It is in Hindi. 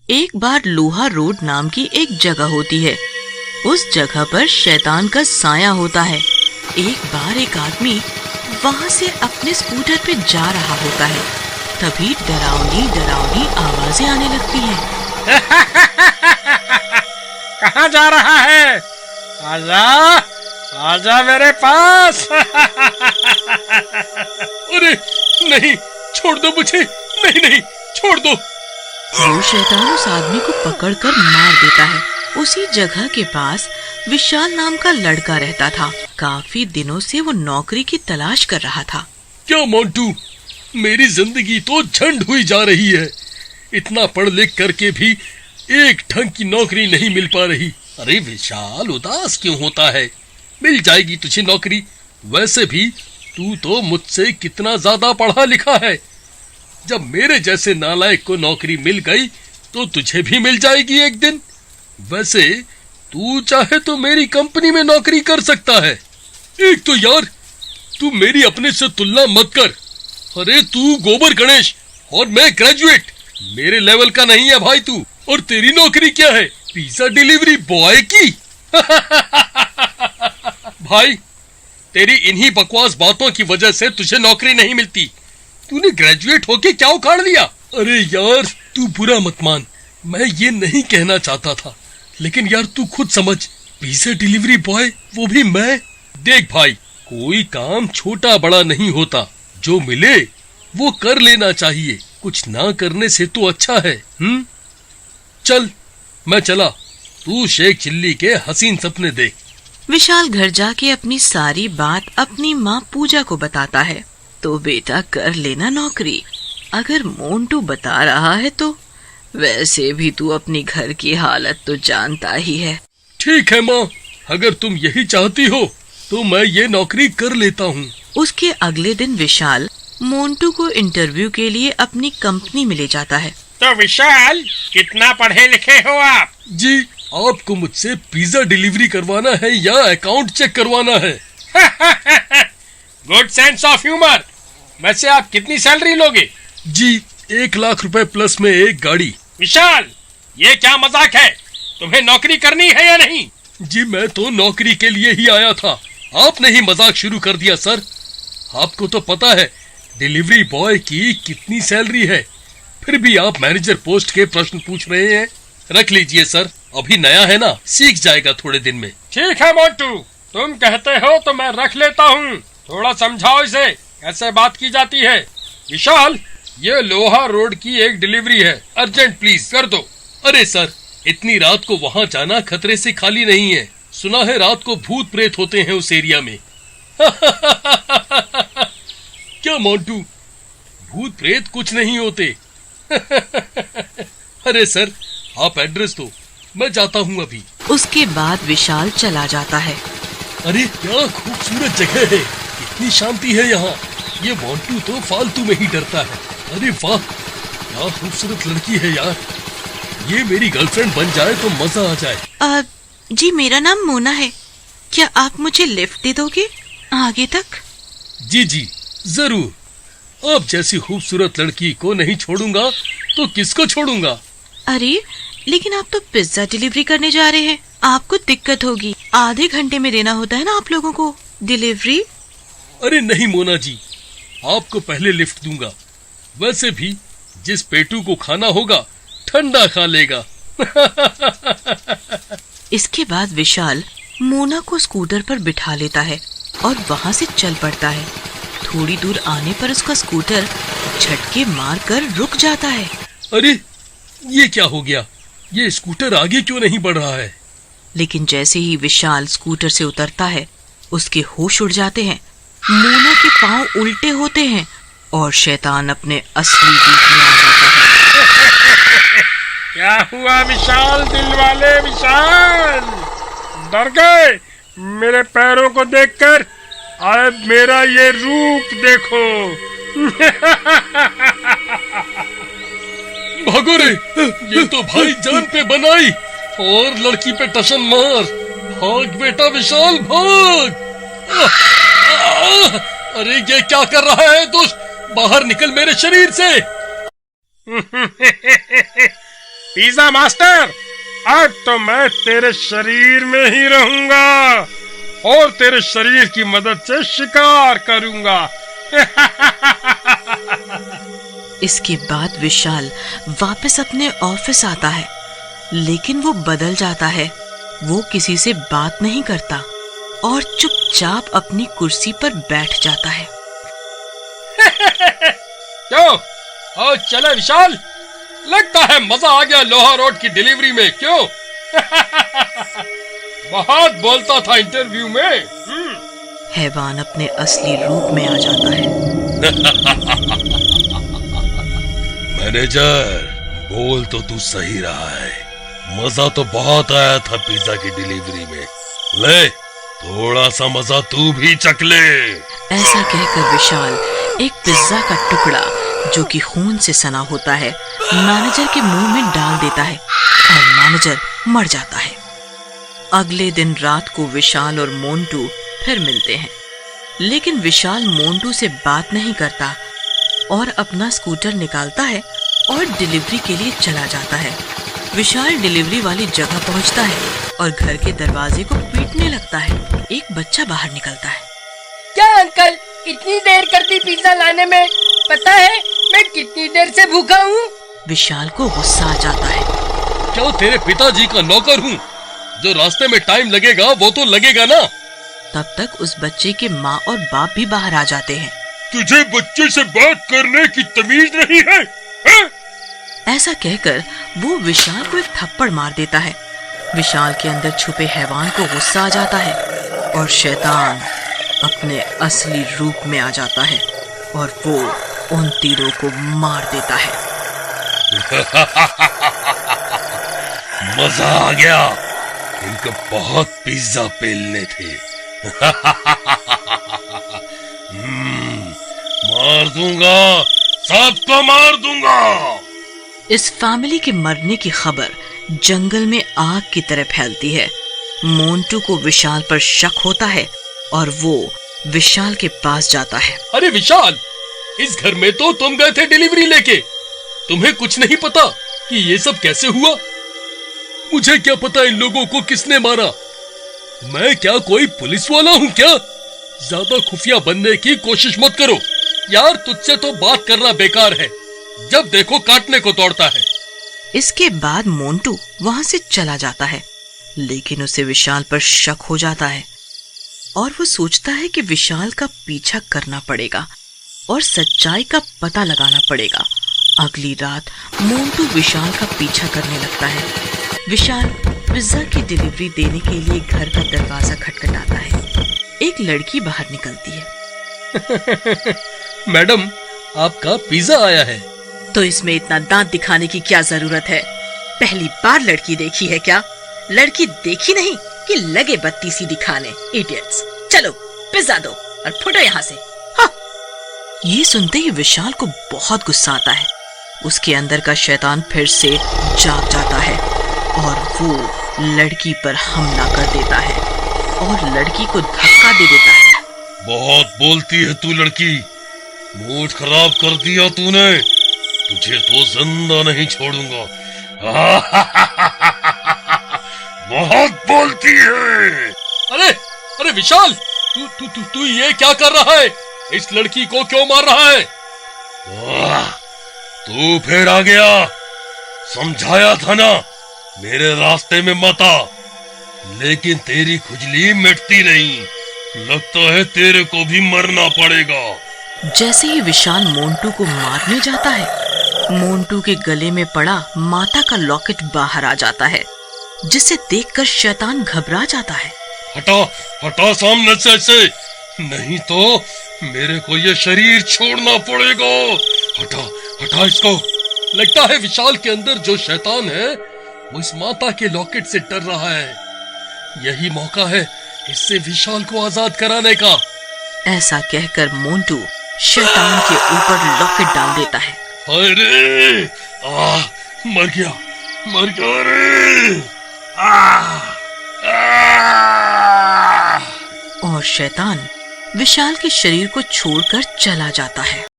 एक बार लोहा रोड नाम की एक जगह होती है। उस जगह पर शैतान का साया होता है। एक बार एक आदमी वहाँ से अपने स्कूटर पे जा रहा होता है। तभी डरावनी डरावनी आवाजें आने लगती हैं। कहाँ जा रहा है? आजा, आजा मेरे पास। अरे नहीं, छोड़ दो मुझे, नहीं नहीं, छोड़ दो। वो शैतान उस आदमी को पकड़कर मार देता है। उसी जगह के पास विशाल नाम का लड़का रहता था। काफी दिनों से वो नौकरी की तलाश कर रहा था। क्या मोंटू, मेरी जिंदगी तो झंड हुई जा रही है। इतना पढ़ लिख करके भी एक ढंग की नौकरी नहीं मिल पा रही। अरे विशाल, उदास क्यों होता है? मिल जाएगी तुझे नौकरी। वैसे भी तू तो मुझसे कितना ज्यादा पढ़ा लिखा है। जब मेरे जैसे नालायक को नौकरी मिल गई तो तुझे भी मिल जाएगी एक दिन। वैसे तू चाहे तो मेरी कंपनी में नौकरी कर सकता है। एक तो यार, तू मेरी अपने से तुलना मत कर। अरे तू गोबर गणेश और मैं ग्रेजुएट, मेरे लेवल का नहीं है भाई तू। और तेरी नौकरी क्या है? पिज्जा डिलीवरी बॉय की। भाई, तेरी इन्हीं बकवास बातों की वजह से तुझे नौकरी नहीं मिलती। तूने ग्रेजुएट होके क्या उखाड़ लिया? अरे यार, तू बुरा मत मान, मैं ये नहीं कहना चाहता था। लेकिन यार तू खुद समझ, पिज्जा डिलीवरी बॉय, वो भी मैं। देख भाई, कोई काम छोटा बड़ा नहीं होता। जो मिले वो कर लेना चाहिए। कुछ ना करने से तो अच्छा है। चल, मैं चला। तू शेख चिल्ली के हसीन सपने देख। विशाल घर जाके अपनी सारी बात अपनी माँ पूजा को बताता है। तो बेटा कर लेना नौकरी, अगर मोंटू बता रहा है तो। वैसे भी तू अपनी घर की हालत तो जानता ही है। ठीक है माँ, अगर तुम यही चाहती हो तो मैं ये नौकरी कर लेता हूँ। उसके अगले दिन विशाल मोंटू को इंटरव्यू के लिए अपनी कंपनी में ले जाता है। तो विशाल, कितना पढ़े लिखे हो आप? जी, आपको मुझसे पिज्जा डिलीवरी करवाना है या अकाउंट चेक करवाना है? Good sense of humour. वैसे आप कितनी सैलरी लोगे? जी, 1,00,000 रुपए प्लस में एक गाड़ी। विशाल, ये क्या मजाक है? तुम्हें नौकरी करनी है या नहीं? जी, मैं तो नौकरी के लिए ही आया था। आपने ही मजाक शुरू कर दिया सर। आपको तो पता है डिलीवरी बॉय की कितनी सैलरी है, फिर भी आप मैनेजर पोस्ट के प्रश्न पूछ रहे हैं। रख लीजिए सर, अभी नया है ना, सीख जाएगा थोड़े दिन में। ठीक है मोंटू, तुम कहते हो तो मैं रख लेता हूँ। थोड़ा समझाओ इसे, कैसे बात की जाती है। विशाल, ये लोहा रोड की एक डिलीवरी है, अर्जेंट प्लीज कर दो। अरे सर, इतनी रात को वहाँ जाना खतरे से खाली नहीं है। सुना है रात को भूत प्रेत होते हैं उस एरिया में। क्या मोंटू, भूत प्रेत कुछ नहीं होते। अरे सर, आप एड्रेस दो, मैं जाता हूँ अभी। उसके बाद विशाल चला जाता है। अरे क्या खूबसूरत जगह है, इतनी शांति है यहाँ। ये मोंटू तो फालतू में ही डरता है। अरे वाह, क्या खूबसूरत लड़की है यार। ये मेरी गर्लफ्रेंड बन जाए तो मजा आ जाए। जी, मेरा नाम मोना है। क्या आप मुझे लिफ्ट दे दोगे आगे तक? जी जी जरूर। आप जैसी खूबसूरत लड़की को नहीं छोड़ूंगा तो किसको छोड़ूंगा? अरे लेकिन आप तो पिज्जा डिलीवरी करने जा रहे हैं, आपको दिक्कत होगी। आधे घंटे में देना होता है ना आप लोगों को डिलीवरी। अरे नहीं मोना जी, आपको पहले लिफ्ट दूंगा। वैसे भी जिस पेटू को खाना होगा ठंडा खा लेगा। इसके बाद विशाल मोना को स्कूटर पर बिठा लेता है और वहाँ से चल पड़ता है। थोड़ी दूर आने पर उसका स्कूटर झटके मारकर रुक जाता है। अरे ये क्या हो गया? ये स्कूटर आगे क्यों नहीं बढ़ रहा है? लेकिन जैसे ही विशाल स्कूटर से उतरता है, उसके होश उड़ जाते हैं। मोना के पांव उल्टे होते हैं और शैतान अपने असली रूप में आ जाता है। क्या हुआ विशाल, दिल वाले विशाल? डर गए मेरे पैरों को देखकर? अब मेरा ये रूप देखो। भागो रे, ये तो भाई जान पे बनाई और लड़की पे टशन मार। भाग बेटा विशाल, भाग। अरे ये क्या कर रहा है दुष्ट? बाहर निकल मेरे शरीर से। पिज्जा मास्टर, अब तो मैं तेरे शरीर में ही रहूंगा और तेरे शरीर की मदद से शिकार करूंगा। इसके बाद विशाल वापस अपने ऑफिस आता है, लेकिन वो बदल जाता है। वो किसी से बात नहीं करता और चुपचाप अपनी कुर्सी पर बैठ जाता है। क्यों? ओ चले विशाल, लगता है मजा आ गया लोहा रोड की डिलीवरी में, क्यों? बहुत बोलता था इंटरव्यू में। हैवान अपने असली रूप में आ जाता है। मैनेजर, बोल तो तू सही रहा है, मजा तो बहुत आया था पिज्जा की डिलीवरी में। ले, थोड़ा सा मजा तू भी चख ले। ऐसा कहकर विशाल एक पिज्जा का टुकड़ा, जो कि खून से सना होता है, मैनेजर के मुंह में डाल देता है और मैनेजर मर जाता है। अगले दिन रात को विशाल और मोंटू फिर मिलते हैं, लेकिन विशाल मोंटू से बात नहीं करता और अपना स्कूटर निकालता है और डिलीवरी के लिए चला जाता है। विशाल डिलीवरी वाली जगह पहुंचता है और घर के दरवाजे को पीटने लगता है। एक बच्चा बाहर निकलता है। क्या अंकल, इतनी देर कर दी पिज्जा लाने में? पता है मैं कितनी देर से भूखा हूँ? विशाल को गुस्सा आ जाता है। क्या तेरे पिताजी का नौकर हूँ? जो रास्ते में टाइम लगेगा वो तो लगेगा ना। तब तक उस बच्चे के माँ और बाप भी बाहर आ जाते हैं। तुझे बच्चे से बात करने की तमीज नहीं है, है? ऐसा कहकर वो विशाल को एक थप्पड़ मार देता है। विशाल के अंदर छुपे हैवान को गुस्सा आ जाता है और शैतान अपने असली रूप में आ जाता है और वो उन तीरों को मार देता है। मजा आ गया, इनको बहुत पिज्जा पेलने थे। मार दूंगा, सबको मार दूंगा। इस फैमिली के मरने की खबर जंगल में आग की तरह फैलती है। मोंटू को विशाल पर शक होता है और वो विशाल के पास जाता है। अरे विशाल, इस घर में तो तुम गए थे डिलीवरी लेके, तुम्हें कुछ नहीं पता कि ये सब कैसे हुआ? मुझे क्या पता इन लोगों को किसने मारा? मैं क्या कोई पुलिस वाला हूँ क्या? ज्यादा खुफिया बनने की कोशिश मत करो यार, तुझसे तो बात करना बेकार है, जब देखो काटने को दौड़ता है। इसके बाद मोंटू वहां से चला जाता है, लेकिन उसे विशाल पर शक हो जाता है और वो सोचता है कि विशाल का पीछा करना पड़ेगा और सच्चाई का पता लगाना पड़ेगा। अगली रात मोंटू विशाल का पीछा करने लगता है। विशाल पिज्जा की डिलीवरी देने के लिए घर का दरवाजा खटखटाता है। एक लड़की बाहर निकलती है। मैडम, आपका पिज्जा आया है। तो इसमें इतना दांत दिखाने की क्या जरूरत है? पहली बार लड़की देखी है क्या? लड़की देखी नहीं कि लगे बत्तीसी दिखाने। इडियट्स, चलो पिज्जा दो और फुटो यहाँ से। हाँ। ये सुनते ही विशाल को बहुत गुस्सा आता है। उसके अंदर का शैतान फिर से जाग जाता है और वो लड़की पर हमला कर देता है और लड़की को धक्का दे देता है। बहुत बोलती है तू लड़की, मूड खराब कर दिया तूने, तुझे तो जिंदा नहीं छोड़ूंगा। बहुत बोलती है। अरे अरे विशाल, तू ये क्या कर रहा है? इस लड़की को क्यों मार रहा है? तू फिर आ गया, समझाया था ना मेरे रास्ते में मत आ, लेकिन तेरी खुजली मिटती नहीं, लगता है तेरे को भी मरना पड़ेगा। जैसे ही विशाल मोंटू को मारने जाता है, मोंटू के गले में पड़ा माता का लॉकेट बाहर आ जाता है, जिसे देखकर शैतान घबरा जाता है। हटा हटा सामने से, नहीं तो मेरे को ये शरीर छोड़ना पड़ेगा। हटा हटा इसको। लगता है विशाल के अंदर जो शैतान है वो इस माता के लॉकेट से डर रहा है। यही मौका है इससे विशाल को आजाद कराने का। ऐसा कहकर मोंटू शैतान के ऊपर लॉकेट डाल देता है। अरे मर गया रे। और शैतान विशाल के शरीर को छोड़कर चला जाता है।